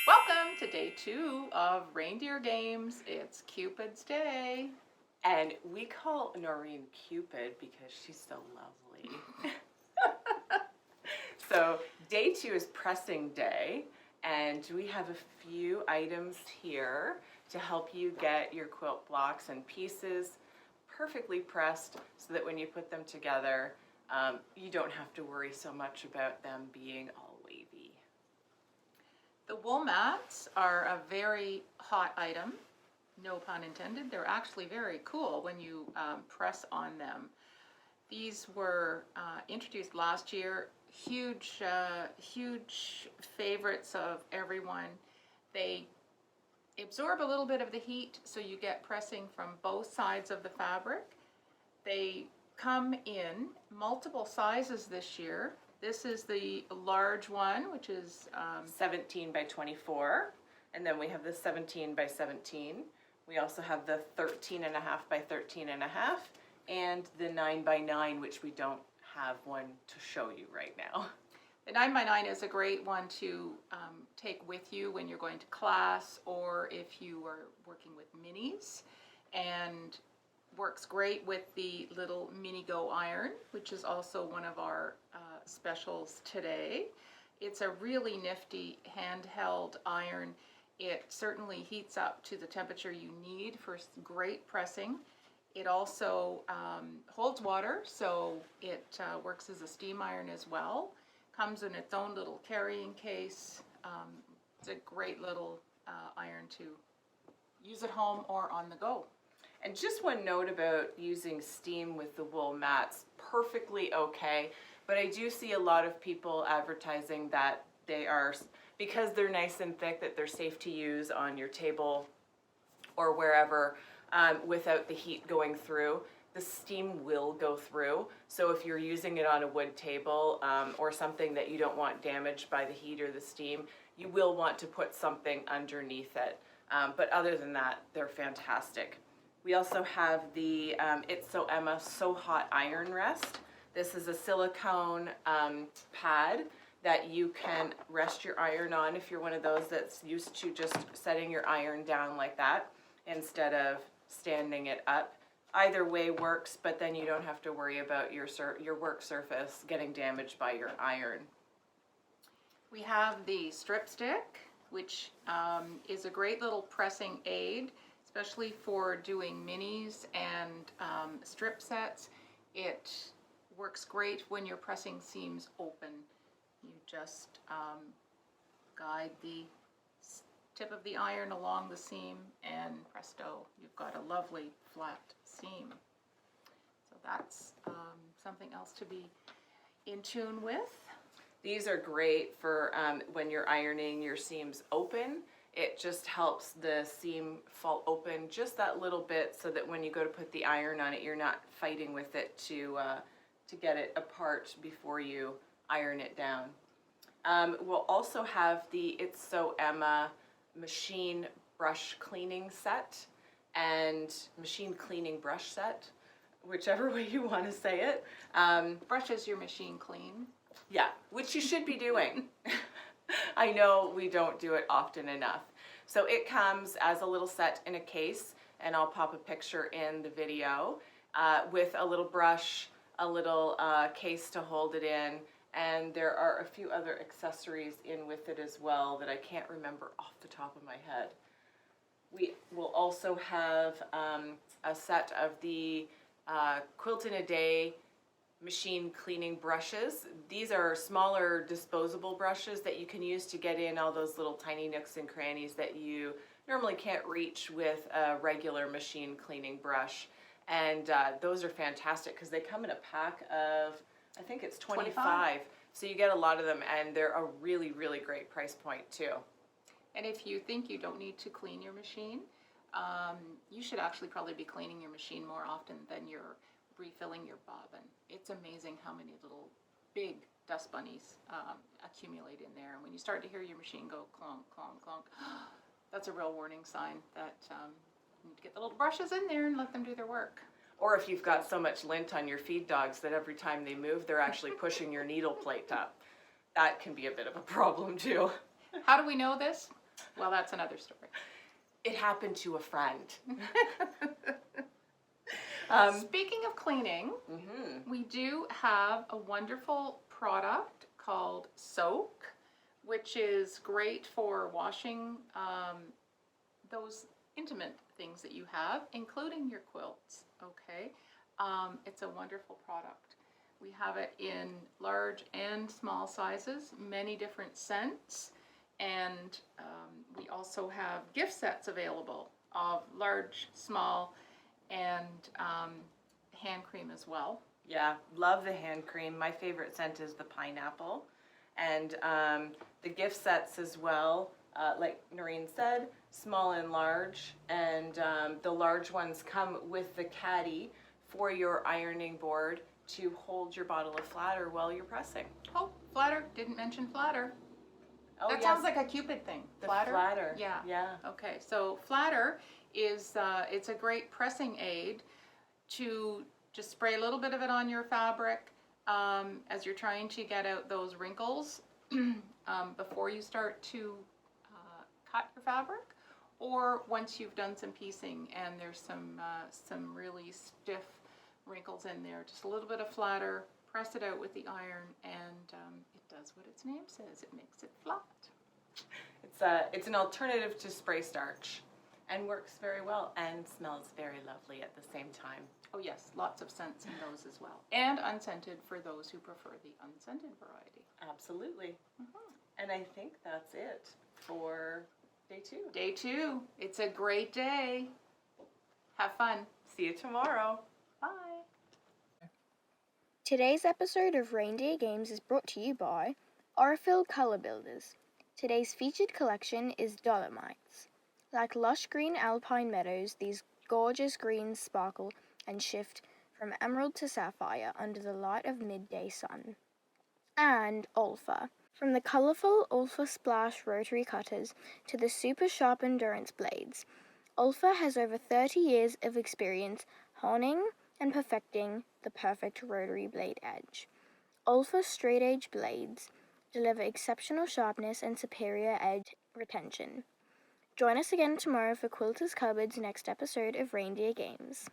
Welcome to day 2 of Reindeer Games. It's Cupid's day. And we call Noreen Cupid because she's so lovely. So day 2 is pressing day, and we have a few items here to help you get your quilt blocks and pieces perfectly pressed so that when you put them together, you don't have to worry so much about them being all wavy. The wool mats are a very hot item, no pun intended. They're actually very cool when you press on them. These were introduced last year, huge favorites of everyone. They absorb a little bit of the heat, so you get pressing from both sides of the fabric. They come in multiple sizes this year. This is the large one, which is 17 by 24, and then we have the 17 by 17. We also have the 13 and a half by 13 and a half, and the 9 by 9, which we don't have one to show you right now. The 9 by 9 is a great one to take with you when you're going to class or if you are working with minis, and works great with the little mini go iron, which is also one of our specials today. It's a really nifty handheld iron. It certainly heats up to the temperature you need for great pressing. It also holds water, so it works as a steam iron as well. Comes in its own little carrying case. It's a great little iron to use at home or on the go. And just one note about using steam with the wool mats, perfectly okay, but I do see a lot of people advertising that they are, because they're nice and thick, that they're safe to use on your table or wherever without the heat going through. The steam will go through, so if you're using it on a wood table or something that you don't want damaged by the heat or the steam, you will want to put something underneath it. But other than that, they're fantastic. We also have the It's So Emma So Hot Iron Rest. This is a silicone pad that you can rest your iron on if you're one of those that's used to just setting your iron down like that instead of standing it up. Either way works, but then you don't have to worry about your work surface getting damaged by your iron. We have the strip stick, which is a great little pressing aid, especially for doing minis and strip sets. It works great when your pressing seams open. You just guide the tip of the iron along the seam and presto, you've got a lovely flat seam. So that's something else to be in tune with. These are great for when you're ironing your seams open. It just helps the seam fall open just that little bit so that when you go to put the iron on it, you're not fighting with it to get it apart before you iron it down. We'll also have the It's So Emma machine brush cleaning set and machine cleaning brush set, whichever way you want to say it. Brushes your machine clean. Yeah, which you should be doing. I know we don't do it often enough. So it comes as a little set in a case, and I'll pop a picture in the video with a little brush, a little case to hold it in, and there are a few other accessories in with it as well that I can't remember off the top of my head. We will also have a set of the Quilt in a Day machine cleaning brushes. These are smaller disposable brushes that you can use to get in all those little tiny nooks and crannies that you normally can't reach with a regular machine cleaning brush. And those are fantastic because they come in a pack of, I think it's 25. So you get a lot of them, and they're a really, really great price point too. And if you think you don't need to clean your machine, you should actually probably be cleaning your machine more often than you're refilling your bobbin. It's amazing how many little big dust bunnies accumulate in there. And when you start to hear your machine go clonk, clonk, clonk, that's a real warning sign that you need to get the little brushes in there and let them do their work. Or if you've got so much lint on your feed dogs that every time they move, they're actually pushing your needle plate up. That can be a bit of a problem too. How do we know this? Well, that's another story. It happened to a friend. Speaking of cleaning, we do have a wonderful product called Soak, which is great for washing those intimate things that you have, including your quilts. Okay, it's a wonderful product. We have it in large and small sizes, many different scents, and we also have gift sets available of large, small, and hand cream as well. Yeah, love the hand cream. My favorite scent is the pineapple. And the gift sets as well, like Noreen said, small and large. And the large ones come with the caddy for your ironing board to hold your bottle of flatter while you're pressing. Oh, flatter, didn't mention flatter. Oh, That yes. sounds like a Cupid thing. The Flatter? flatter. Yeah. Yeah. Okay, so flatter is, it's a great pressing aid to just spray a little bit of it on your fabric as you're trying to get out those wrinkles before you start to cut your fabric, or once you've done some piecing and there's some really stiff wrinkles in there. Just a little bit of flatter, press it out with the iron, and it does what its name says. It makes it flat. It's an alternative to spray starch and works very well and smells very lovely at the same time. Oh yes, lots of scents in those as well. And unscented for those who prefer the unscented variety. Absolutely. And I think that's it for day 2. Day 2. It's a great day. Have fun. See you tomorrow. Bye. Today's episode of Reindeer Games is brought to you by Aurifil Color Builders. Today's featured collection is Dolomites. Like lush green alpine meadows, these gorgeous greens sparkle and shift from emerald to sapphire under the light of midday sun. And Olfa. From the colourful Olfa Splash rotary cutters to the super sharp endurance blades, Olfa has over 30 years of experience honing and perfecting the perfect rotary blade edge. Olfa straight edge blades deliver exceptional sharpness and superior edge retention. Join us again tomorrow for Quilters Cupboard's next episode of Reindeer Games.